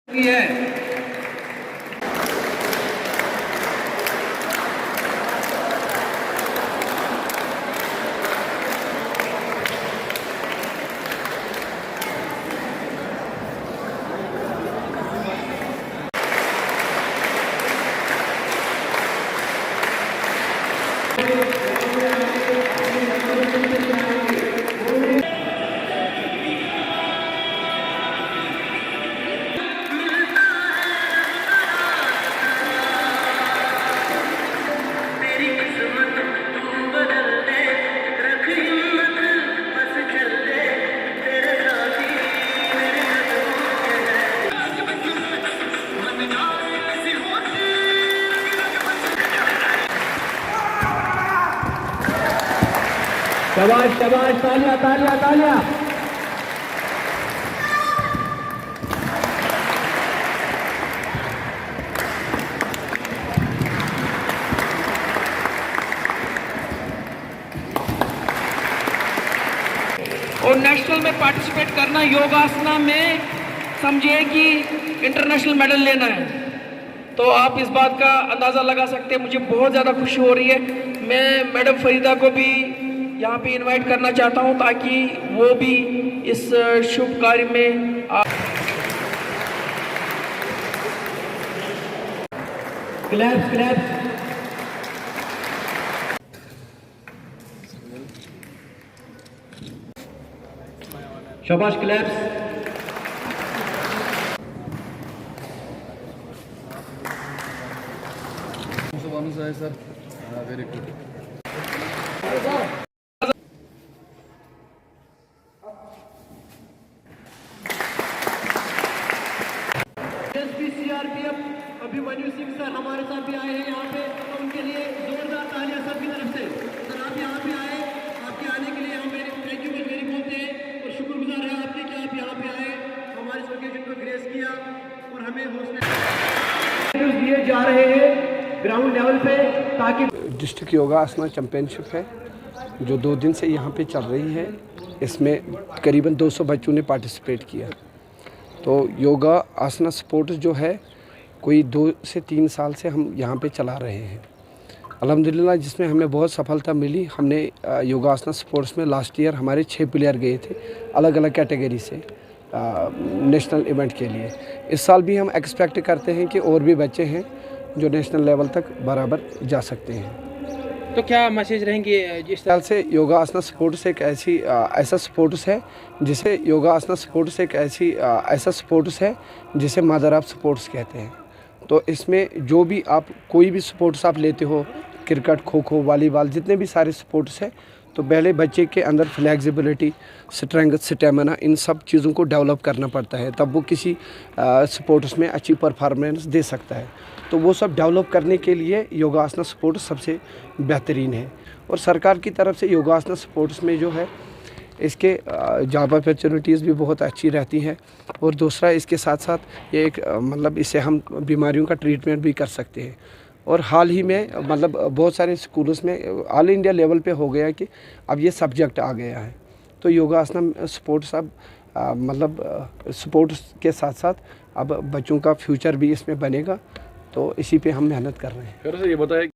है। शाबाश शाबाश, तालियां तालियां तालियां। और नेशनल में पार्टिसिपेट करना योगासना में समझिए कि इंटरनेशनल मेडल लेना है। तो आप इस बात का अंदाज़ा लगा सकते हैं। मुझे बहुत ज़्यादा खुशी हो रही है। मैं मैडम फरीदा को भी यहाँ पे इनवाइट करना चाहता हूँ ताकि वो भी इस शुभ कार्य में क्लैप्स क्लैप्स। शाबाश, claps. Sir very good. CRPF Abhimanyu Singh sir हमारे साथ भी आए हैं यहाँ पे, तो उनके लिए जोरदार तालियां सबकी तरफ से। सर आप यहाँ पे आए, आपके आने के लिए हम थैंक यू वेरी बोलते हैं और शुक्रगुजार है आपके कि आप यहाँ पे आए, हमारे इस ओकेजन को ग्रेस किया और हमें हौसला दिए जा रहे हैं ग्राउंड लेवल पे ताकि डिस्ट्रिक्ट योगा आसना चैंपियनशिप है जो 2 दिन से यहाँ पे चल रही है। इसमें करीबन 200 बच्चों ने पार्टिसिपेट किया। तो योगा आसना स्पोर्ट्स जो है कोई 2 से 3 साल से हम यहाँ पे चला रहे हैं अल्हम्दुलिल्लाह, जिसमें हमें बहुत सफलता मिली। हमने योगा आसना स्पोर्ट्स में लास्ट ईयर हमारे 6 प्लेयर गए थे अलग अलग कैटेगरी से नेशनल इवेंट के लिए। इस साल भी हम एक्सपेक्ट करते हैं कि और भी बच्चे हैं जो नेशनल लेवल तक बराबर जा सकते हैं। तो क्या मैसेज रहेंगे जिस ख्याल से योगा आसना स्पोर्ट्स एक ऐसा स्पोर्ट्स है जिसे योगा आसना स्पोर्ट्स एक ऐसा स्पोर्ट्स है जिसे मदर ऑफ स्पोर्ट्स कहते हैं। तो इसमें जो भी आप कोई भी स्पोर्ट्स आप लेते हो, क्रिकेट, खो खो, वॉलीबॉल, जितने भी सारे स्पोर्ट्स हैं, तो पहले बच्चे के अंदर फ्लेक्सिबिलिटी, स्ट्रेंथ, स्टेमिना, इन सब चीज़ों को डेवलप करना पड़ता है, तब वो किसी स्पोर्ट्स में अच्छी परफॉर्मेंस दे सकता है। तो वो सब डेवलप करने के लिए योगासना स्पोर्ट्स सबसे बेहतरीन है। और सरकार की तरफ से योगासना स्पोर्ट्स में जो है इसके जॉब अपॉर्चुनिटीज़ भी बहुत अच्छी रहती हैं। और दूसरा इसके साथ साथ ये एक मतलब इससे हम बीमारियों का ट्रीटमेंट भी कर सकते हैं। और हाल ही में मतलब बहुत सारे स्कूलों में ऑल इंडिया लेवल पे हो गया कि अब ये सब्जेक्ट आ गया है। तो योगासना स्पोर्ट्स अब मतलब स्पोर्ट्स के साथ साथ अब बच्चों का फ्यूचर भी इसमें बनेगा। तो इसी पे हम मेहनत कर रहे हैं। फिर से ये बताएं